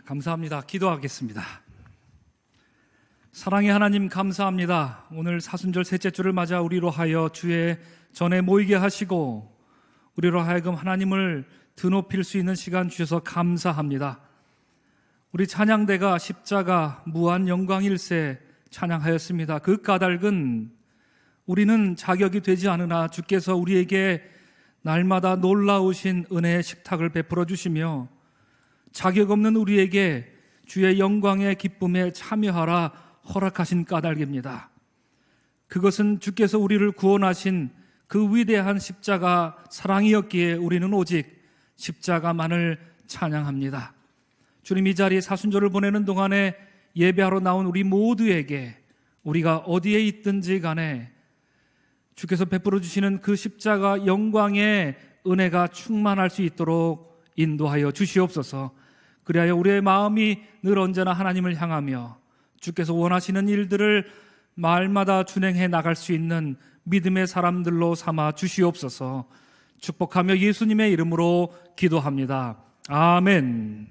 감사합니다. 기도하겠습니다. 사랑의 하나님 감사합니다. 오늘 사순절 셋째 주를 맞아 우리로 하여 주의 전에 모이게 하시고 우리로 하여금 하나님을 드높일 수 있는 시간 주셔서 감사합니다. 우리 찬양대가 십자가 무한 영광일세 찬양하였습니다. 그 까닭은 우리는 자격이 되지 않으나 주께서 우리에게 날마다 놀라우신 은혜의 식탁을 베풀어 주시며 자격 없는 우리에게 주의 영광의 기쁨에 참여하라 허락하신 까닭입니다. 그것은 주께서 우리를 구원하신 그 위대한 십자가 사랑이었기에 우리는 오직 십자가만을 찬양합니다. 주님, 이 자리에 사순절을 보내는 동안에 예배하러 나온 우리 모두에게 우리가 어디에 있든지 간에 주께서 베풀어 주시는 그 십자가 영광의 은혜가 충만할 수 있도록 인도하여 주시옵소서. 그리하여 우리의 마음이 늘 언제나 하나님을 향하며 주께서 원하시는 일들을 말마다 준행해 나갈 수 있는 믿음의 사람들로 삼아 주시옵소서. 축복하며 예수님의 이름으로 기도합니다. 아멘.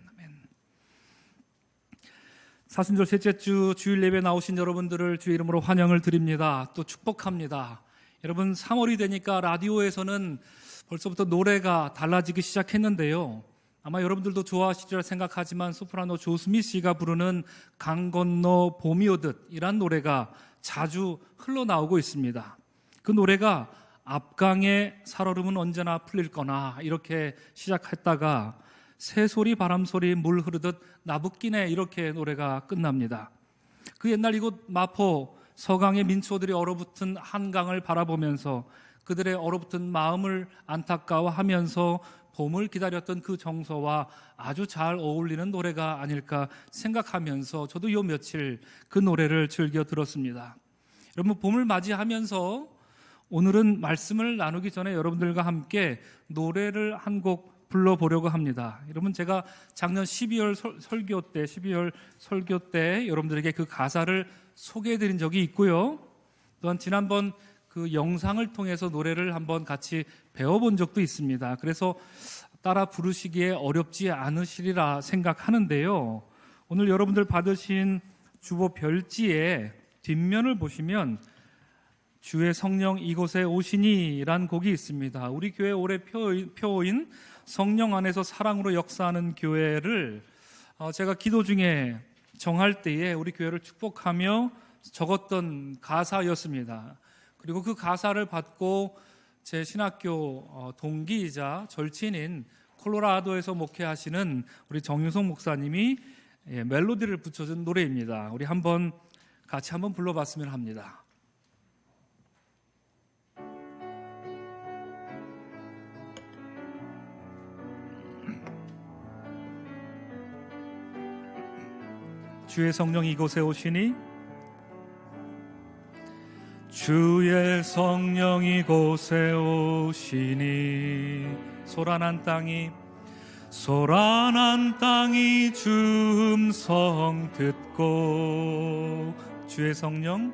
사순절 셋째 주 주일 예배 나오신 여러분들을 주의 이름으로 환영을 드립니다. 또 축복합니다. 여러분, 3월이 되니까 라디오에서는 벌써부터 노래가 달라지기 시작했는데요. 아마 여러분들도 좋아하시리라 생각하지만 소프라노 조스미 씨가 부르는 강 건너 봄이 오듯 이란 노래가 자주 흘러나오고 있습니다. 그 노래가 앞강의 살얼음은 언제나 풀릴 거나 이렇게 시작했다가 새소리 바람소리 물 흐르듯 나붓기네 이렇게 노래가 끝납니다. 그 옛날 이곳 마포 서강의 민초들이 얼어붙은 한강을 바라보면서 그들의 얼어붙은 마음을 안타까워하면서 봄을 기다렸던 그 정서와 아주 잘 어울리는 노래가 아닐까 생각하면서 저도 요 며칠 그 노래를 즐겨 들었습니다. 여러분, 봄을 맞이하면서 오늘은 말씀을 나누기 전에 여러분들과 함께 노래를 한 곡 불러보려고 합니다. 여러분, 제가 작년 12월 설교 때 여러분들에게 그 가사를 소개해드린 적이 있고요. 또한 지난번 그 영상을 통해서 노래를 한번 같이 배워본 적도 있습니다. 그래서 따라 부르시기에 어렵지 않으시리라 생각하는데요. 오늘 여러분들 받으신 주보 별지의 뒷면을 보시면 주의 성령 이곳에 오시니란 곡이 있습니다. 우리 교회 올해 표어인 성령 안에서 사랑으로 역사하는 교회를 제가 기도 중에 정할 때에 우리 교회를 축복하며 적었던 가사였습니다. 그리고 그 가사를 받고 제 신학교 동기이자 절친인 콜로라도에서 목회하시는 우리 정유성 목사님이 멜로디를 붙여준 노래입니다. 우리 같이 한번 불러봤으면 합니다. 주의 성령 이곳에 오시니 주의 성령 이곳에 오시니 소란한 땅이 주 음성 듣고 주의 성령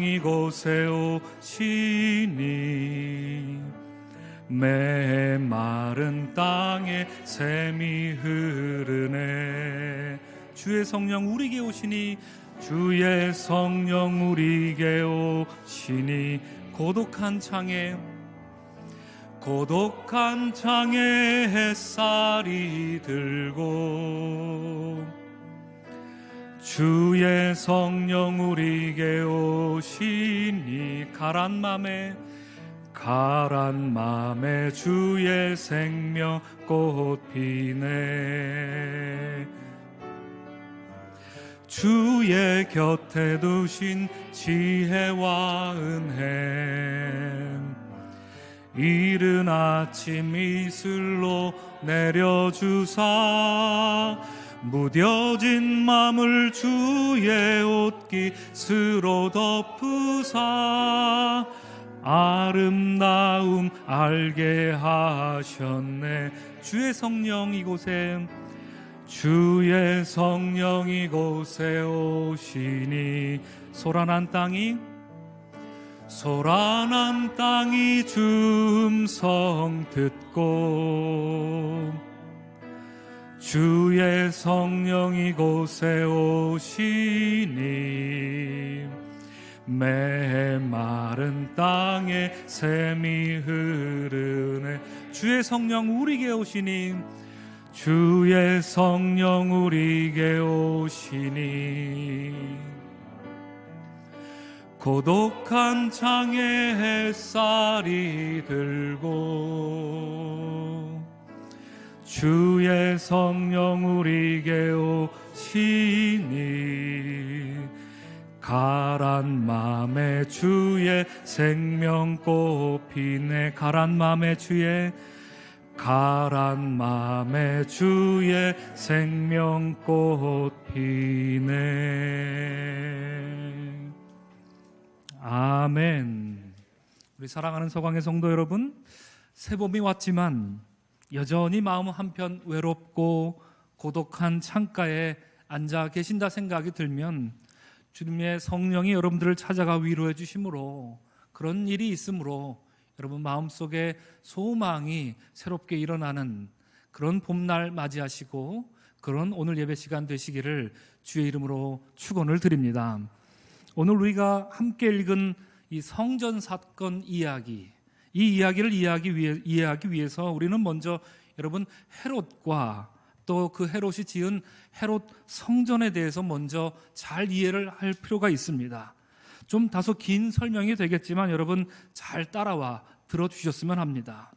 이곳에 오시니 메마른 땅에 샘이 흐르네. 주의 성령 우리에게 오시니 주의 성령 우리에게 오시니 고독한 창에 햇살이 들고 주의 성령 우리에게 오시니 가란 맘에 주의 생명 꽃 피네. 주의 곁에 두신 지혜와 은혜 이른 아침 이슬로 내려주사 무뎌진 맘을 주의 옷깃으로 덮으사 아름다움 알게 하셨네. 주의 성령 이곳에 오시니 소란한 땅이 주 음성 듣고 주의 성령 이곳에 오시니 메마른 땅에 샘이 흐르네. 주의 성령 우리에게 오시니, 주의 성령 우리에게 오시니 고독한 창에 햇살이 들고 주의 성령 우리에게 오시니 가란 맘에 주의 생명꽃 피네. 가란 맘에 주의 생명꽃 피네. 아멘. 우리 사랑하는 서강의 성도 여러분, 새봄이 왔지만 여전히 마음 한편 외롭고 고독한 창가에 앉아 계신다 생각이 들면 주님의 성령이 여러분들을 찾아가 위로해 주심으로, 그런 일이 있으므로 여러분 마음속에 소망이 새롭게 일어나는 그런 봄날 맞이하시고 그런 오늘 예배 시간 되시기를 주의 이름으로 축원을 드립니다. 오늘 우리가 함께 읽은 이 성전 사건 이야기, 이 이야기를 이해하기 위해서 우리는 먼저 여러분 헤롯과 또 그 헤롯이 지은 헤롯 성전에 대해서 먼저 잘 이해를 할 필요가 있습니다. 좀 다소 긴 설명이 되겠지만 여러분 잘 따라와 들어주셨으면 합니다.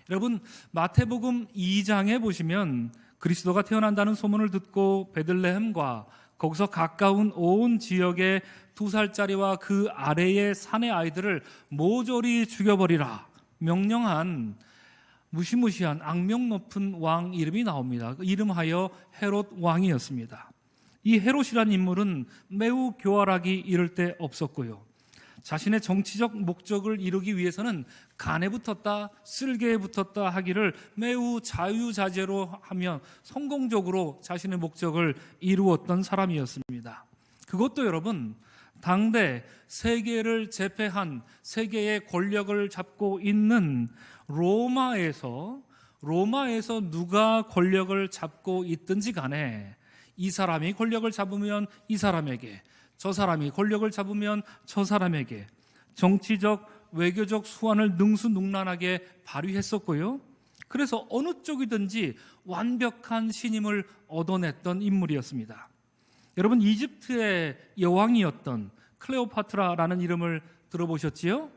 여러분 마태복음 2장에 보시면 그리스도가 태어난다는 소문을 듣고 베들레헴과 거기서 가까운 온 지역의 2살짜리와 그 아래의 산의 아이들을 모조리 죽여버리라 명령한 무시무시한 악명 높은 왕 이름이 나옵니다. 그 이름하여 헤롯 왕이었습니다. 이 헤롯이란 인물은 매우 교활하기 이를 데 없었고요. 자신의 정치적 목적을 이루기 위해서는 간에 붙었다, 쓸개에 붙었다 하기를 매우 자유자재로 하며 성공적으로 자신의 목적을 이루었던 사람이었습니다. 그것도 여러분 당대 세계를 제패한, 세계의 권력을 잡고 있는 로마에서 누가 권력을 잡고 있든지 간에 이 사람이 권력을 잡으면 이 사람에게, 저 사람이 권력을 잡으면 저 사람에게 정치적, 외교적 수완을 능수능란하게 발휘했었고요. 그래서 어느 쪽이든지 완벽한 신임을 얻어냈던 인물이었습니다. 여러분 이집트의 여왕이었던 클레오파트라라는 이름을 들어보셨지요?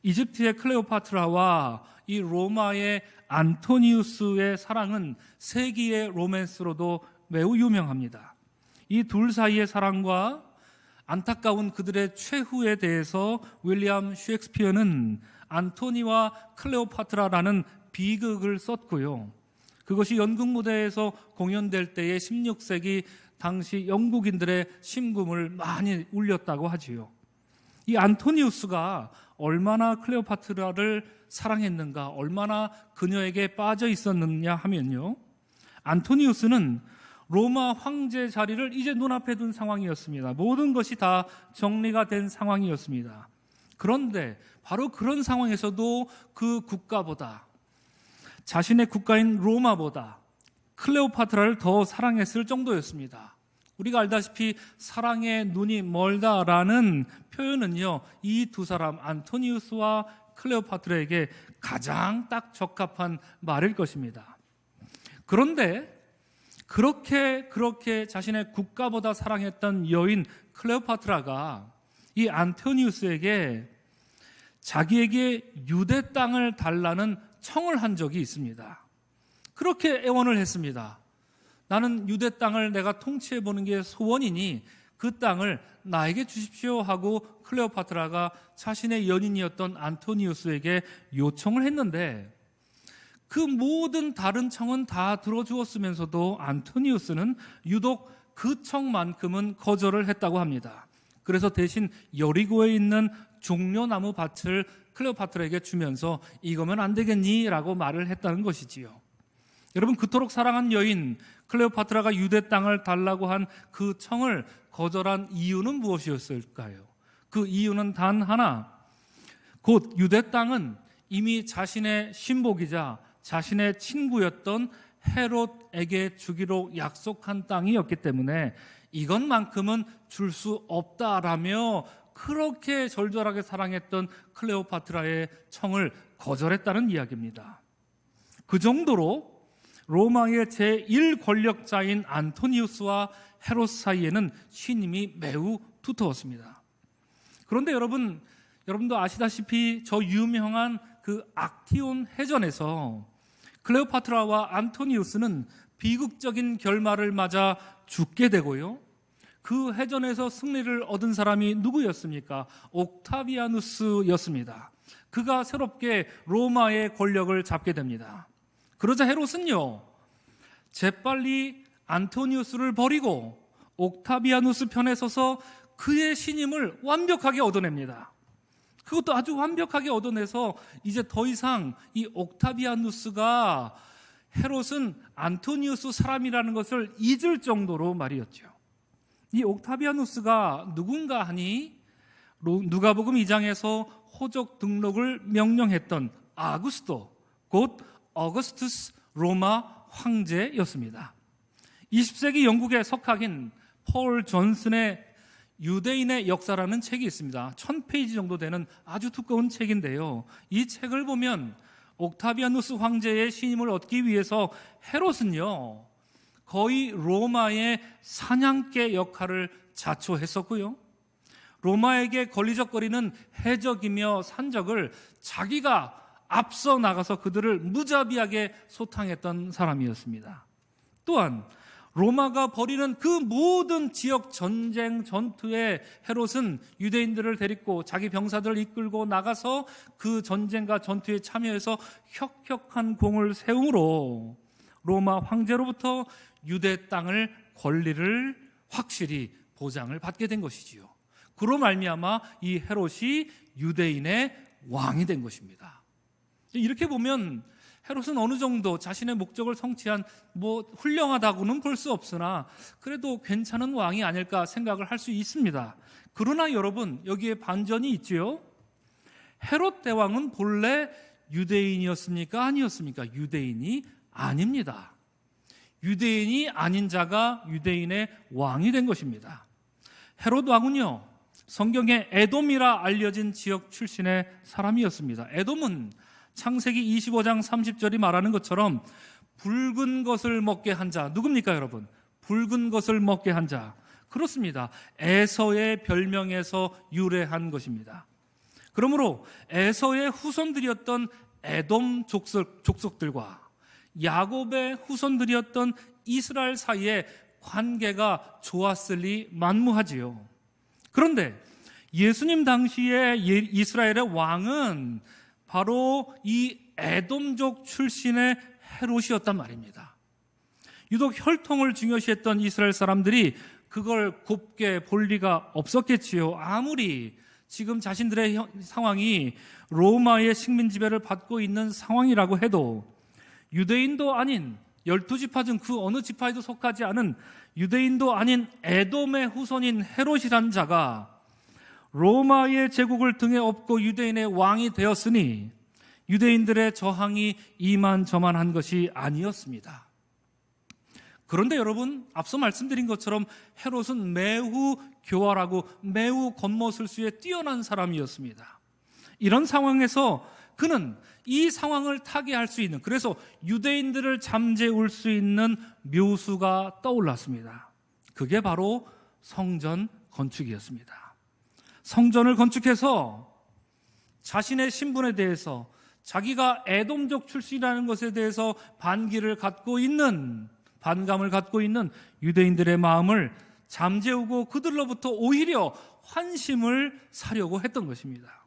이집트의 클레오파트라와 이 로마의 안토니우스의 사랑은 세기의 로맨스로도 매우 유명합니다. 이 둘 사이의 사랑과 안타까운 그들의 최후에 대해서 윌리엄 셰익스피어는 안토니와 클레오파트라라는 비극을 썼고요. 그것이 연극 무대에서 공연될 때의 16세기 당시 영국인들의 심금을 많이 울렸다고 하지요. 이 안토니우스가 얼마나 클레오파트라를 사랑했는가, 얼마나 그녀에게 빠져 있었느냐 하면요, 안토니우스는 로마 황제 자리를 이제 눈앞에 둔 상황이었습니다. 모든 것이 다 정리가 된 상황이었습니다. 그런데 바로 그런 상황에서도 그 국가보다, 자신의 국가인 로마보다 클레오파트라를 더 사랑했을 정도였습니다. 우리가 알다시피 사랑의 눈이 멀다라는 표현은요, 이 두 사람 안토니우스와 클레오파트라에게 가장 딱 적합한 말일 것입니다. 그런데 그렇게 자신의 국가보다 사랑했던 여인 클레오파트라가 이 안토니우스에게 자기에게 유대 땅을 달라는 청을 한 적이 있습니다. 그렇게 애원을 했습니다. 나는 유대 땅을 내가 통치해보는 게 소원이니 그 땅을 나에게 주십시오 하고 클레오파트라가 자신의 연인이었던 안토니우스에게 요청을 했는데 그 모든 다른 청은 다 들어주었으면서도 안토니우스는 유독 그 청만큼은 거절을 했다고 합니다. 그래서 대신 여리고에 있는 종려나무 밭을 클레오파트라에게 주면서 이거면 안 되겠니? 라고 말을 했다는 것이지요. 여러분 그토록 사랑한 여인 클레오파트라가 유대 땅을 달라고 한 그 청을 거절한 이유는 무엇이었을까요? 그 이유는 단 하나, 곧 유대 땅은 이미 자신의 신복이자 자신의 친구였던 헤롯에게 주기로 약속한 땅이었기 때문에 이것만큼은 줄 수 없다라며 그렇게 절절하게 사랑했던 클레오파트라의 청을 거절했다는 이야기입니다. 그 정도로 로마의 제1권력자인 안토니우스와 헤롯 사이에는 신임이 매우 두터웠습니다. 그런데 여러분도 아시다시피 저 유명한 그 악티온 해전에서 클레오파트라와 안토니우스는 비극적인 결말을 맞아 죽게 되고요. 그 해전에서 승리를 얻은 사람이 누구였습니까? 옥타비아누스였습니다. 그가 새롭게 로마의 권력을 잡게 됩니다. 그러자 헤롯은요, 재빨리 안토니우스를 버리고 옥타비아누스 편에 서서 그의 신임을 완벽하게 얻어냅니다. 그것도 아주 완벽하게 얻어내서 이제 더 이상 이 옥타비아누스가 헤롯은 안토니우스 사람이라는 것을 잊을 정도로 말이었죠. 이 옥타비아누스가 누군가 하니 누가복음 2장에서 호적 등록을 명령했던 아구스토, 곧 어거스투스 로마 황제였습니다. 20세기 영국의 석학인 폴 존슨의 유대인의 역사라는 책이 있습니다. 1000페이지 정도 되는 아주 두꺼운 책인데요. 이 책을 보면 옥타비아누스 황제의 신임을 얻기 위해서 헤롯은요, 거의 로마의 사냥개 역할을 자초했었고요. 로마에게 걸리적거리는 해적이며 산적을 자기가 앞서 나가서 그들을 무자비하게 소탕했던 사람이었습니다. 또한 로마가 벌이는 그 모든 지역 전쟁 전투에 헤롯은 유대인들을 데리고 자기 병사들을 이끌고 나가서 그 전쟁과 전투에 참여해서 혁혁한 공을 세움으로 로마 황제로부터 유대 땅을 권리를 확실히 보장을 받게 된 것이지요. 그로 말미암아 이 헤롯이 유대인의 왕이 된 것입니다. 이렇게 보면 헤롯은 어느 정도 자신의 목적을 성취한 훌륭하다고는 볼 수 없으나 그래도 괜찮은 왕이 아닐까 생각을 할 수 있습니다. 그러나 여러분, 여기에 반전이 있지요. 헤롯 대왕은 본래 유대인이었습니까? 아니었습니까? 유대인이 아닙니다. 유대인이 아닌 자가 유대인의 왕이 된 것입니다. 헤롯 왕은요, 성경에 에돔이라 알려진 지역 출신의 사람이었습니다. 에돔은 창세기 25장 30절이 말하는 것처럼 붉은 것을 먹게 한 자, 누굽니까 여러분? 붉은 것을 먹게 한 자. 그렇습니다. 에서의 별명에서 유래한 것입니다. 그러므로 에서의 후손들이었던 에돔 족속들과 야곱의 후손들이었던 이스라엘 사이에 관계가 좋았을 리 만무하지요. 그런데 예수님 당시에 이스라엘의 왕은 바로 이 에돔족 출신의 헤롯이었단 말입니다. 유독 혈통을 중요시했던 이스라엘 사람들이 그걸 곱게 볼 리가 없었겠지요. 아무리 지금 자신들의 상황이 로마의 식민 지배를 받고 있는 상황이라고 해도 유대인도 아닌 12지파 중 그 어느 지파에도 속하지 않은 유대인도 아닌 에돔의 후손인 헤롯이란 자가 로마의 제국을 등에 업고 유대인의 왕이 되었으니 유대인들의 저항이 이만저만한 것이 아니었습니다. 그런데 여러분, 앞서 말씀드린 것처럼 헤롯은 매우 교활하고 매우 겉모술수에 뛰어난 사람이었습니다. 이런 상황에서 그는 이 상황을 타개할 수 있는, 그래서 유대인들을 잠재울 수 있는 묘수가 떠올랐습니다. 그게 바로 성전 건축이었습니다. 성전을 건축해서 자신의 신분에 대해서, 자기가 에돔족 출신이라는 것에 대해서 반감을 갖고 있는 유대인들의 마음을 잠재우고 그들로부터 오히려 환심을 사려고 했던 것입니다.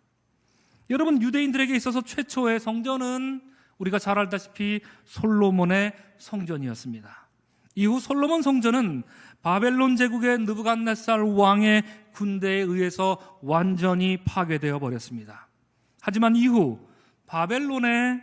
여러분, 유대인들에게 있어서 최초의 성전은 우리가 잘 알다시피 솔로몬의 성전이었습니다. 이후 솔로몬 성전은 바벨론 제국의 느부갓네살 왕의 군대에 의해서 완전히 파괴되어 버렸습니다. 하지만 이후 바벨론에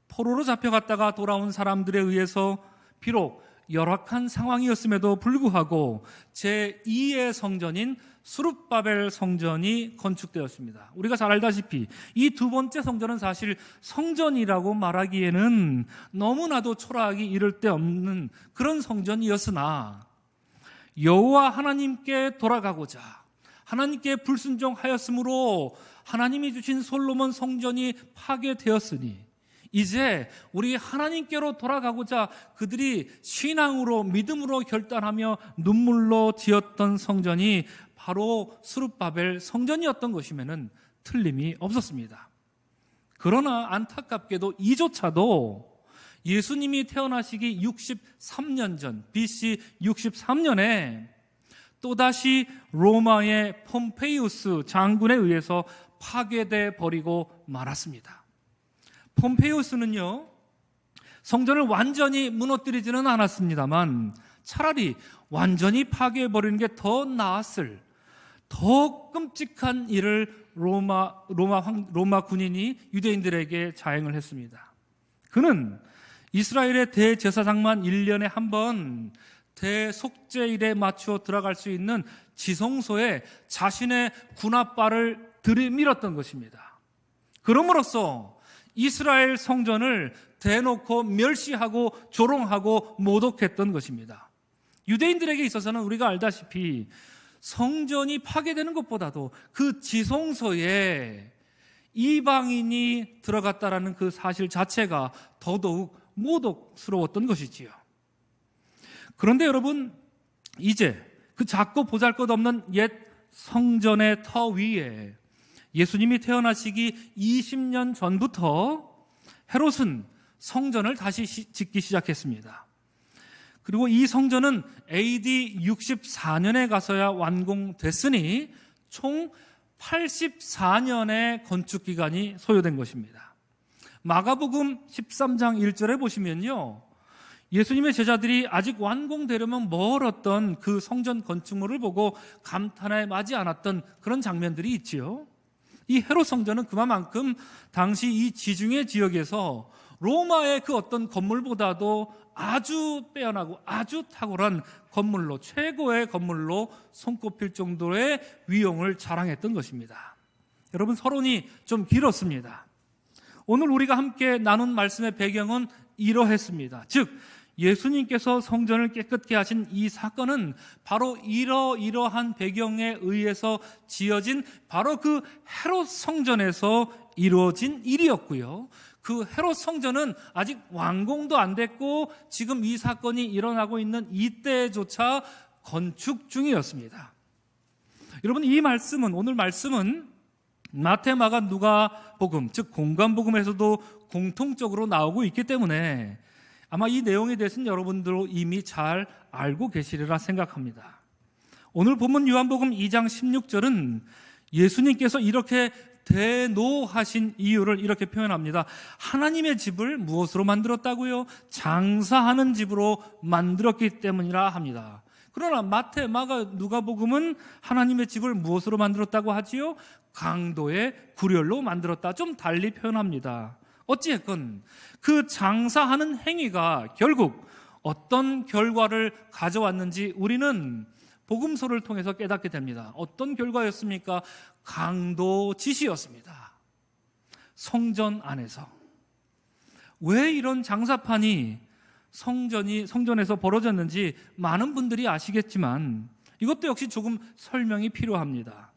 포로로 잡혀갔다가 돌아온 사람들에 의해서 비록 열악한 상황이었음에도 불구하고 제2의 성전인 수룹바벨 성전이 건축되었습니다. 우리가 잘 알다시피 이 두 번째 성전은 사실 성전이라고 말하기에는 너무나도 초라하기 이를 데 없는 그런 성전이었으나 여호와 하나님께 돌아가고자 하나님께 불순종하였으므로 하나님이 주신 솔로몬 성전이 파괴되었으니 이제 우리 하나님께로 돌아가고자 그들이 신앙으로 믿음으로 결단하며 눈물로 지었던 성전이 바로 수룹바벨 성전이었던 것이면은 틀림이 없었습니다. 그러나 안타깝게도 이조차도 예수님이 태어나시기 63년 전 BC 63년에 또다시 로마의 폼페이우스 장군에 의해서 파괴돼 버리고 말았습니다. 폼페이우스는요, 성전을 완전히 무너뜨리지는 않았습니다만 차라리 완전히 파괴해버리는 게 더 나았을, 더 끔찍한 일을 로마 군인이 유대인들에게 자행을 했습니다. 그는 이스라엘의 대제사장만 1년에 한 번 대속죄일에 맞추어 들어갈 수 있는 지성소에 자신의 군합발을 들이밀었던 것입니다. 그럼으로써 이스라엘 성전을 대놓고 멸시하고 조롱하고 모독했던 것입니다. 유대인들에게 있어서는 우리가 알다시피 성전이 파괴되는 것보다도 그 지성소에 이방인이 들어갔다라는 그 사실 자체가 더더욱 모독스러웠던 것이지요. 그런데 여러분, 이제 그 작고 보잘것없는 옛 성전의 터 위에 예수님이 태어나시기 20년 전부터 헤롯은 성전을 다시 짓기 시작했습니다. 그리고 이 성전은 AD 64년에 가서야 완공됐으니 총 84년의 건축 기간이 소요된 것입니다. 마가복음 13장 1절에 보시면요, 예수님의 제자들이 아직 완공되려면 멀었던 그 성전 건축물을 보고 감탄에 마지 않았던 그런 장면들이 있지요. 이 헤롯 성전은 그만큼 당시 이 지중해 지역에서 로마의 그 어떤 건물보다도 아주 빼어나고 아주 탁월한 건물로, 최고의 건물로 손꼽힐 정도의 위용을 자랑했던 것입니다. 여러분, 서론이 좀 길었습니다. 오늘 우리가 함께 나눈 말씀의 배경은 이러했습니다. 즉, 예수님께서 성전을 깨끗게 하신 이 사건은 바로 이러한 배경에 의해서 지어진 바로 그 헤롯 성전에서 이루어진 일이었고요. 그 헤롯 성전은 아직 완공도 안 됐고 지금 이 사건이 일어나고 있는 이때조차 건축 중이었습니다. 여러분, 이 말씀은, 오늘 말씀은 마태, 마가, 누가 복음, 즉 공관복음에서도 공통적으로 나오고 있기 때문에 아마 이 내용에 대해서는 여러분들도 이미 잘 알고 계시리라 생각합니다. 오늘 본문 요한복음 2장 16절은 예수님께서 이렇게 대노하신 이유를 이렇게 표현합니다. 하나님의 집을 무엇으로 만들었다고요? 장사하는 집으로 만들었기 때문이라 합니다. 그러나 마태, 마가, 누가복음은 하나님의 집을 무엇으로 만들었다고 하지요? 강도의 구렬로 만들었다. 좀 달리 표현합니다. 어찌했건 그 장사하는 행위가 결국 어떤 결과를 가져왔는지 우리는 복음서를 통해서 깨닫게 됩니다. 어떤 결과였습니까? 강도 짓이었습니다. 성전 안에서. 왜 이런 장사판이 성전에서 벌어졌는지 많은 분들이 아시겠지만 이것도 역시 조금 설명이 필요합니다.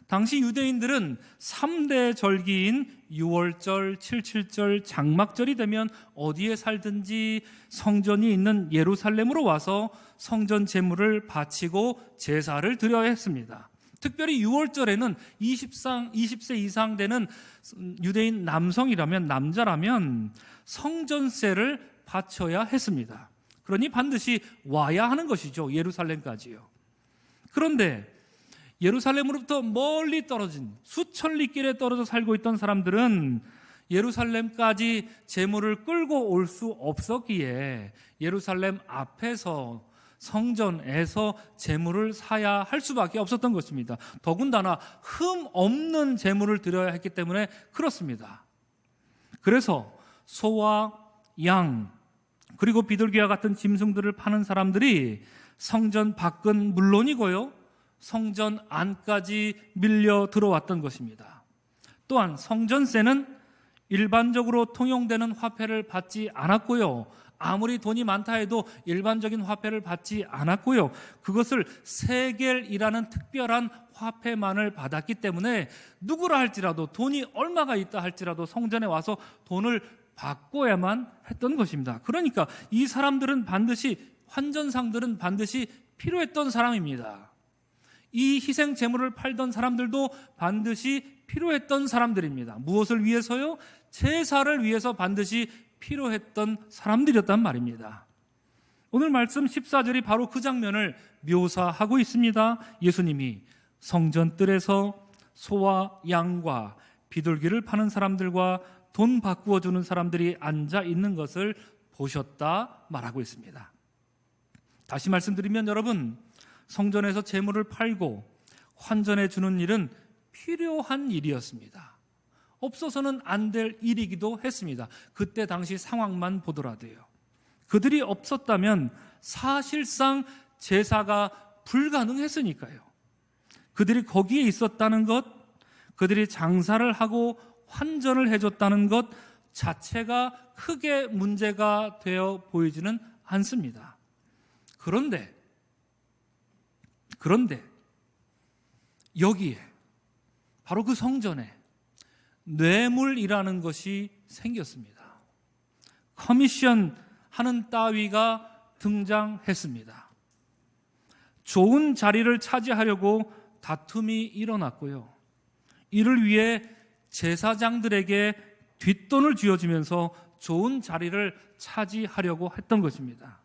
당시 유대인들은 3대 절기인 6월절, 77절, 장막절이 되면 어디에 살든지 성전이 있는 예루살렘으로 와서 성전 제물을 바치고 제사를 드려야 했습니다. 특별히 6월절에는 20세 이상 되는 유대인 남자라면 성전세를 바쳐야 했습니다. 그러니 반드시 와야 하는 것이죠. 예루살렘까지요. 그런데 예루살렘으로부터 멀리 떨어진 수천 리 길에 떨어져 살고 있던 사람들은 예루살렘까지 제물을 끌고 올 수 없었기에 예루살렘 앞에서 성전에서 제물을 사야 할 수밖에 없었던 것입니다. 더군다나 흠 없는 제물을 드려야 했기 때문에 그렇습니다. 그래서 소와 양, 그리고 비둘기와 같은 짐승들을 파는 사람들이 성전 밖은 물론이고요, 성전 안까지 밀려 들어왔던 것입니다. 또한 성전세는 일반적으로 통용되는 화폐를 받지 않았고요, 아무리 돈이 많다 해도 일반적인 화폐를 받지 않았고요, 그것을 세겔이라는 특별한 화폐만을 받았기 때문에 누구라 할지라도, 돈이 얼마가 있다 할지라도 성전에 와서 돈을 받고야만 했던 것입니다. 그러니까 이 사람들은 반드시, 환전상들은 반드시 필요했던 사람입니다. 이 희생 제물을 팔던 사람들도 반드시 필요했던 사람들입니다. 무엇을 위해서요? 제사를 위해서 반드시 필요했던 사람들이었단 말입니다. 오늘 말씀 14절이 바로 그 장면을 묘사하고 있습니다. 예수님이 성전 뜰에서 소와 양과 비둘기를 파는 사람들과 돈 바꾸어 주는 사람들이 앉아 있는 것을 보셨다 말하고 있습니다. 다시 말씀드리면 여러분, 성전에서 제물을 팔고 환전해 주는 일은 필요한 일이었습니다. 없어서는 안 될 일이기도 했습니다. 그때 당시 상황만 보더라도요. 그들이 없었다면 사실상 제사가 불가능했으니까요. 그들이 거기에 있었다는 것, 그들이 장사를 하고 환전을 해줬다는 것 자체가 크게 문제가 되어 보이지는 않습니다. 그런데 여기에 바로 그 성전에 뇌물이라는 것이 생겼습니다. 커미션 하는 따위가 등장했습니다. 좋은 자리를 차지하려고 다툼이 일어났고요, 이를 위해 제사장들에게 뒷돈을 쥐어주면서 좋은 자리를 차지하려고 했던 것입니다.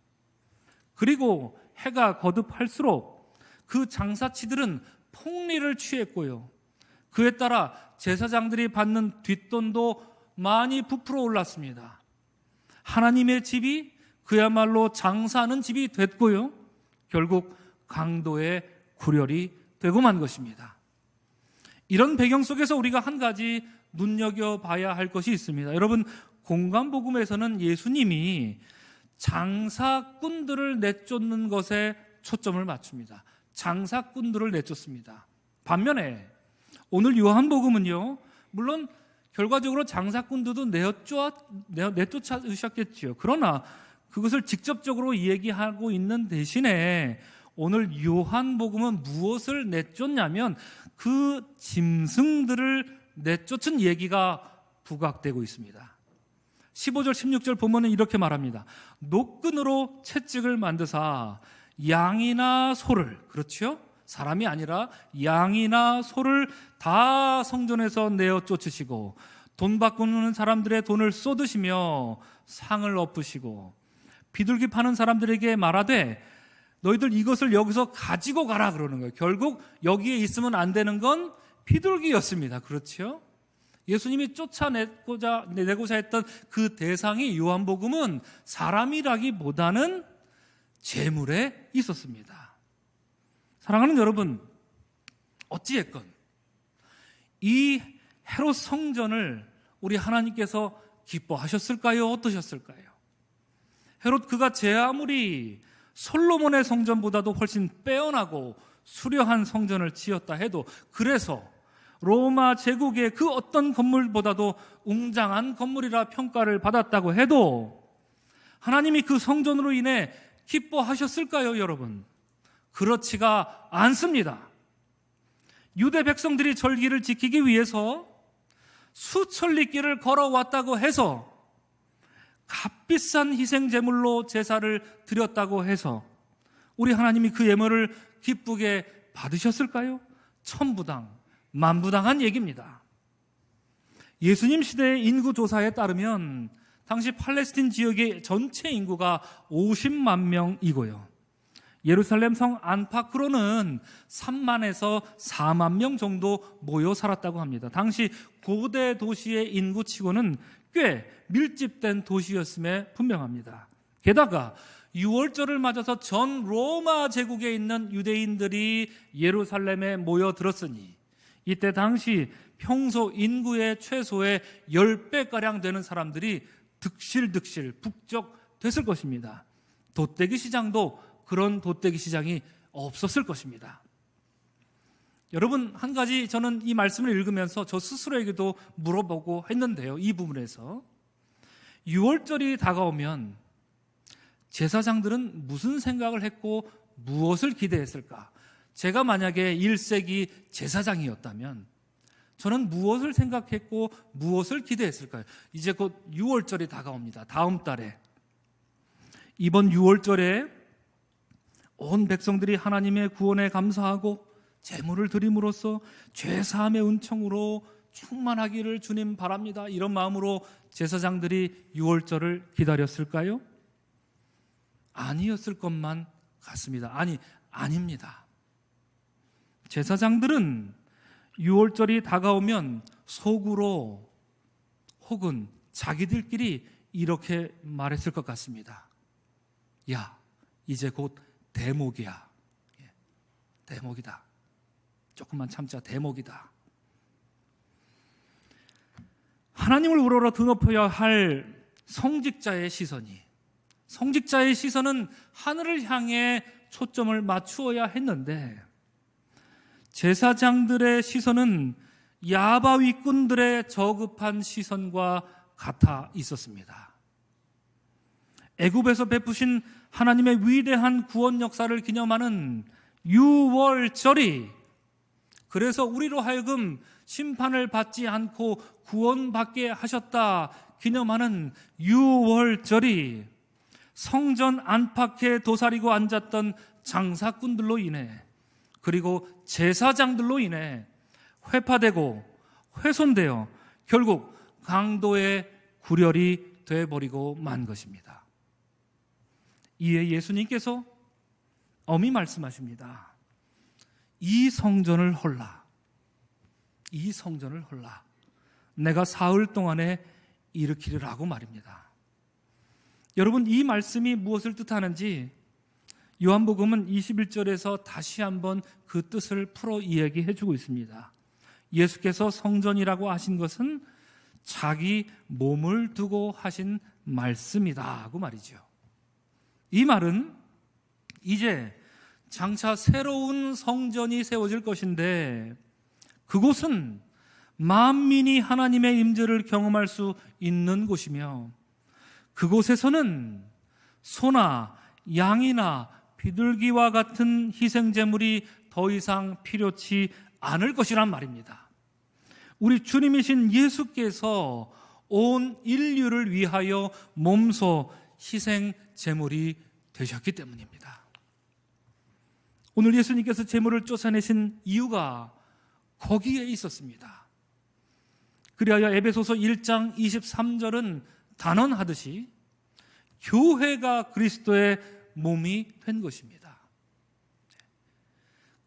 그리고 해가 거듭할수록 그 장사치들은 폭리를 취했고요, 그에 따라 제사장들이 받는 뒷돈도 많이 부풀어 올랐습니다. 하나님의 집이 그야말로 장사하는 집이 됐고요, 결국 강도의 구렬이 되고 만 것입니다. 이런 배경 속에서 우리가 한 가지 눈여겨봐야 할 것이 있습니다. 여러분, 공관복음에서는 예수님이 장사꾼들을 내쫓는 것에 초점을 맞춥니다. 장사꾼들을 내쫓습니다. 반면에 오늘 요한복음은요, 물론 결과적으로 장사꾼들도 내쫓으셨겠지요. 그러나 그것을 직접적으로 얘기하고 있는 대신에 오늘 요한복음은 무엇을 내쫓냐면 그 짐승들을 내쫓은 얘기가 부각되고 있습니다. 15절 16절 보면은 이렇게 말합니다. 노끈으로 채찍을 만드사 양이나 소를, 그렇죠? 사람이 아니라 양이나 소를 다 성전에서 내어 쫓으시고 돈 바꾸는 사람들의 돈을 쏟으시며 상을 엎으시고 비둘기 파는 사람들에게 말하되 너희들 이것을 여기서 가지고 가라 그러는 거예요. 결국 여기에 있으면 안 되는 건 비둘기였습니다. 그렇죠? 예수님이 쫓아내고자 했던 그 대상이 요한복음은 사람이라기보다는 재물에 있었습니다. 사랑하는 여러분, 어찌했건 이 헤롯 성전을 우리 하나님께서 기뻐하셨을까요? 어떠셨을까요? 헤롯 그가 제 아무리 솔로몬의 성전보다도 훨씬 빼어나고 수려한 성전을 지었다 해도, 그래서 로마 제국의 그 어떤 건물보다도 웅장한 건물이라 평가를 받았다고 해도 하나님이 그 성전으로 인해 기뻐하셨을까요, 여러분? 그렇지가 않습니다. 유대 백성들이 절기를 지키기 위해서 수천리길을 걸어왔다고 해서, 값비싼 희생 제물로 제사를 드렸다고 해서 우리 하나님이 그 예물을 기쁘게 받으셨을까요? 천부당, 만부당한 얘기입니다. 예수님 시대의 인구조사에 따르면 당시 팔레스틴 지역의 전체 인구가 50만 명이고요, 예루살렘 성 안팎으로는 3만에서 4만 명 정도 모여 살았다고 합니다. 당시 고대 도시의 인구치고는 꽤 밀집된 도시였음에 분명합니다. 게다가 6월절을 맞아서 전 로마 제국에 있는 유대인들이 예루살렘에 모여들었으니 이때 당시 평소 인구의 최소의 10배가량 되는 사람들이 득실득실 북적 됐을 것입니다. 돛대기 시장도 그런 돛대기 시장이 없었을 것입니다. 여러분, 한 가지 저는 이 말씀을 읽으면서 저 스스로에게도 물어보고 했는데요. 이 부분에서 6월절이 다가오면 제사장들은 무슨 생각을 했고 무엇을 기대했을까? 제가 만약에 1세기 제사장이었다면 저는 무엇을 생각했고 무엇을 기대했을까요? 이제 곧 6월절이 다가옵니다. 다음 달에. 이번 6월절에 온 백성들이 하나님의 구원에 감사하고 제물을 드림으로써 죄사함의 은총으로 충만하기를 주님 바랍니다. 이런 마음으로 제사장들이 6월절을 기다렸을까요? 아니었을 것만 같습니다. 아닙니다. 제사장들은 6월절이 다가오면 속으로 혹은 자기들끼리 이렇게 말했을 것 같습니다. 야, 이제 곧 대목이야. 대목이다. 조금만 참자. 대목이다. 하나님을 우러러 드높여야 할 성직자의 시선은 하늘을 향해 초점을 맞추어야 했는데 제사장들의 시선은 야바 윗군들의 저급한 시선과 같아 있었습니다. 애굽에서 베푸신 하나님의 위대한 구원 역사를 기념하는 6월절이 그래서 우리로 하여금 심판을 받지 않고 구원받게 하셨다 기념하는 6월절이 성전 안팎에 도사리고 앉았던 장사꾼들로 인해 그리고 제사장들로 인해 회파되고 훼손되어 결국 강도의 구렬이 되어버리고 만 것입니다. 이에 예수님께서 엄히 말씀하십니다. 이 성전을 헐라. 내가 사흘 동안에 일으키리라고 말입니다. 여러분, 이 말씀이 무엇을 뜻하는지 요한복음은 21절에서 다시 한번 그 뜻을 풀어 이야기해 주고 있습니다. 예수께서 성전이라고 하신 것은 자기 몸을 두고 하신 말씀이다 고 말이죠. 이 말은 이제 장차 새로운 성전이 세워질 것인데 그곳은 만민이 하나님의 임재를 경험할 수 있는 곳이며 그곳에서는 소나 양이나 비둘기와 같은 희생제물이 더 이상 필요치 않을 것이란 말입니다. 우리 주님이신 예수께서 온 인류를 위하여 몸소 희생제물이 되셨기 때문입니다. 오늘 예수님께서 제물을 쫓아내신 이유가 거기에 있었습니다. 그리하여 에베소서 1장 23절은 단언하듯이 교회가 그리스도의 몸이 된 것입니다.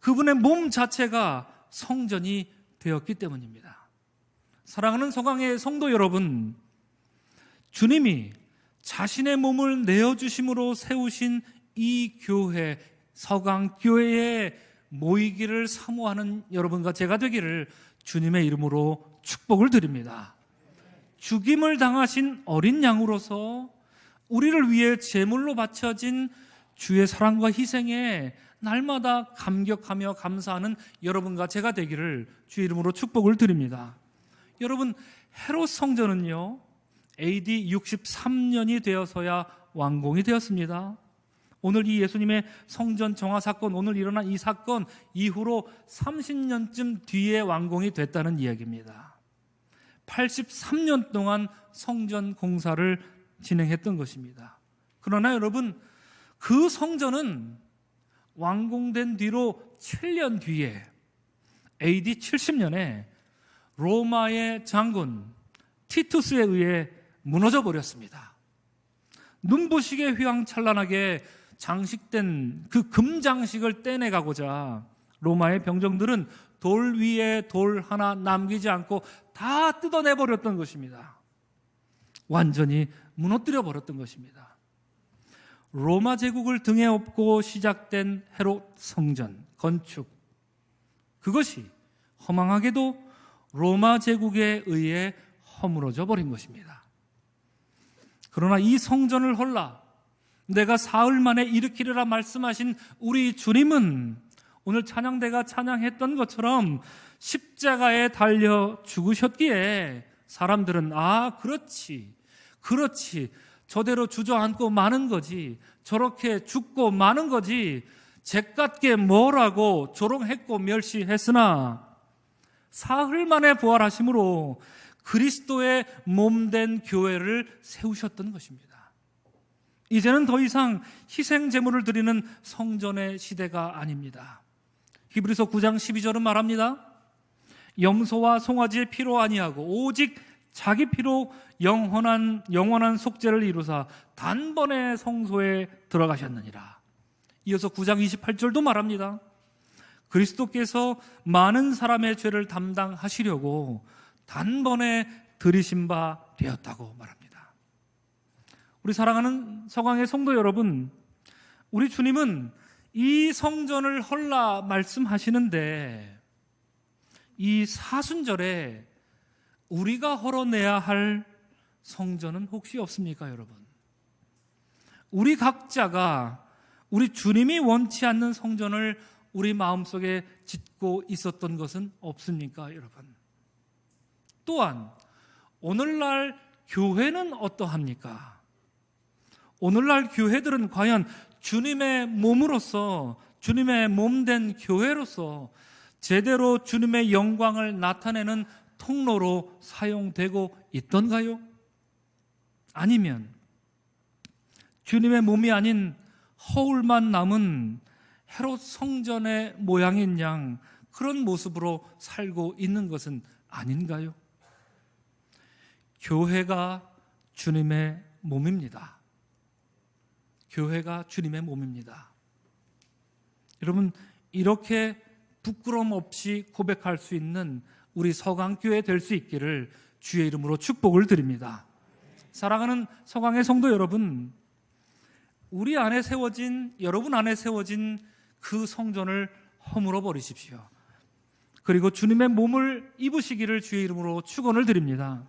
그분의 몸 자체가 성전이 되었기 때문입니다. 사랑하는 서강의 성도 여러분, 주님이 자신의 몸을 내어주심으로 세우신 이 교회, 서강교회에 모이기를 사모하는 여러분과 제가 되기를 주님의 이름으로 축복을 드립니다. 죽임을 당하신 어린 양으로서 우리를 위해 제물로 바쳐진 주의 사랑과 희생에 날마다 감격하며 감사하는 여러분과 제가 되기를 주의 이름으로 축복을 드립니다. 여러분, 헤롯 성전은요 AD 63년이 되어서야 완공이 되었습니다. 오늘 이 예수님의 성전 정화 사건, 오늘 일어난 이 사건 이후로 30년쯤 뒤에 완공이 됐다는 이야기입니다. 83년 동안 성전 공사를 진행했던 것입니다. 그러나 여러분, 그 성전은 완공된 뒤로 7년 뒤에 AD 70년에 로마의 장군 티투스에 의해 무너져 버렸습니다. 눈부시게 휘황찬란하게 장식된 그 금장식을 떼내가고자 로마의 병정들은 돌 위에 돌 하나 남기지 않고 다 뜯어내버렸던 것입니다. 완전히 무너뜨려 버렸던 것입니다. 로마 제국을 등에 업고 시작된 헤롯 성전 건축, 그것이 허망하게도 로마 제국에 의해 허물어져 버린 것입니다. 그러나 이 성전을 헐라 내가 사흘 만에 일으키리라 말씀하신 우리 주님은 오늘 찬양대가 찬양했던 것처럼 십자가에 달려 죽으셨기에 사람들은 그렇지 저대로 주저앉고 마는 거지, 저렇게 죽고 마는 거지, 잿같게 뭐라고 조롱했고 멸시했으나 사흘 만에 부활하심으로 그리스도의 몸된 교회를 세우셨던 것입니다. 이제는 더 이상 희생 제물을 드리는 성전의 시대가 아닙니다. 히브리서 9장 12절은 말합니다. 염소와 송아지의 피로 아니하고 오직 자기 피로 영원한 속죄를 이루사 단번에 성소에 들어가셨느니라. 이어서 9장 28절도 말합니다. 그리스도께서 많은 사람의 죄를 담당하시려고 단번에 들이신 바 되었다고 말합니다. 우리 사랑하는 서강의 성도 여러분, 우리 주님은 이 성전을 헐라 말씀하시는데 이 사순절에 우리가 헐어내야 할 성전은 혹시 없습니까, 여러분? 우리 각자가 우리 주님이 원치 않는 성전을 우리 마음속에 짓고 있었던 것은 없습니까, 여러분? 또한 오늘날 교회는 어떠합니까? 오늘날 교회들은 과연 주님의 몸으로서, 주님의 몸된 교회로서 제대로 주님의 영광을 나타내는 통로로 사용되고 있던가요? 아니면 주님의 몸이 아닌 허울만 남은 헤롯 성전의 모양인 양 그런 모습으로 살고 있는 것은 아닌가요? 교회가 주님의 몸입니다. 교회가 주님의 몸입니다. 여러분, 이렇게 부끄럼 없이 고백할 수 있는 우리 서강교회 될 수 있기를 주의 이름으로 축복을 드립니다. 사랑하는 서강의 성도 여러분, 우리 안에 세워진, 여러분 안에 세워진 그 성전을 허물어 버리십시오. 그리고 주님의 몸을 입으시기를 주의 이름으로 축원을 드립니다.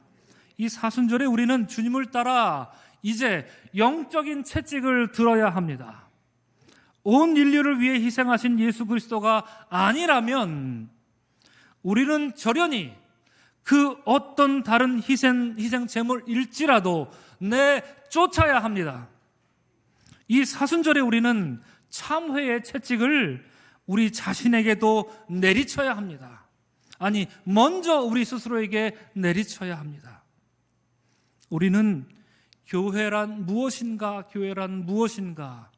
이 사순절에 우리는 주님을 따라 이제 영적인 채찍을 들어야 합니다. 온 인류를 위해 희생하신 예수 그리스도가 아니라면 우리는 절연히 그 어떤 다른 희생 제물일지라도 내쫓아야 합니다. 이 사순절에 우리는 참회의 채찍을 우리 자신에게도 내리쳐야 합니다. 아니, 먼저 우리 스스로에게 내리쳐야 합니다. 우리는 교회란 무엇인가, 교회란 무엇인가,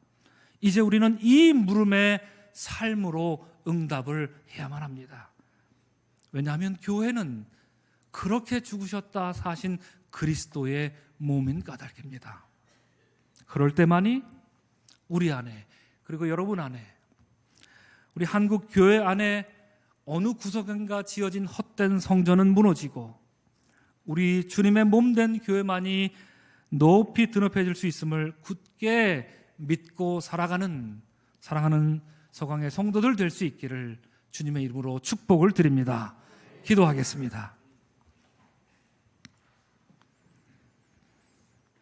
이제 우리는 이 물음의 삶으로 응답을 해야만 합니다. 왜냐하면 교회는 그렇게 죽으셨다 사신 그리스도의 몸인 까닭입니다. 그럴 때만이 우리 안에, 그리고 여러분 안에, 우리 한국 교회 안에 어느 구석인가 지어진 헛된 성전은 무너지고 우리 주님의 몸된 교회만이 높이 드높여질 수 있음을 굳게 믿고 살아가는 사랑하는 서강의 성도들 될 수 있기를 주님의 이름으로 축복을 드립니다. 기도하겠습니다.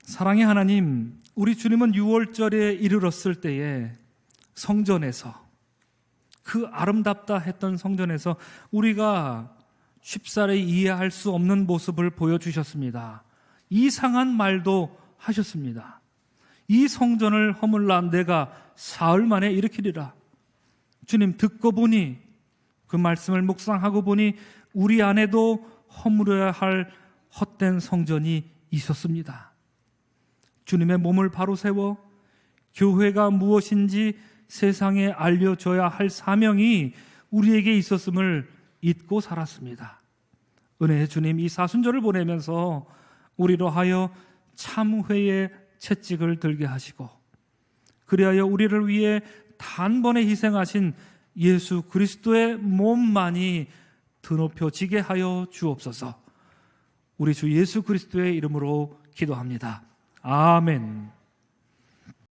사랑의 하나님, 우리 주님은 6월절에 이르렀을 때에 성전에서, 그 아름답다 했던 성전에서 우리가 쉽사리 이해할 수 없는 모습을 보여주셨습니다. 이상한 말도 하셨습니다. 이 성전을 허물라 내가 사흘 만에 일으키리라. 주님, 듣고 보니, 그 말씀을 묵상하고 보니 우리 안에도 허물어야 할 헛된 성전이 있었습니다. 주님의 몸을 바로 세워 교회가 무엇인지 세상에 알려줘야 할 사명이 우리에게 있었음을 잊고 살았습니다. 은혜의 주님, 이 사순절을 보내면서 우리로 하여 참회의 채찍을 들게 하시고, 그리하여 우리를 위해 단번에 희생하신 예수 그리스도의 몸만이 드높여지게 하여 주옵소서. 우리 주 예수 그리스도의 이름으로 기도합니다. 아멘.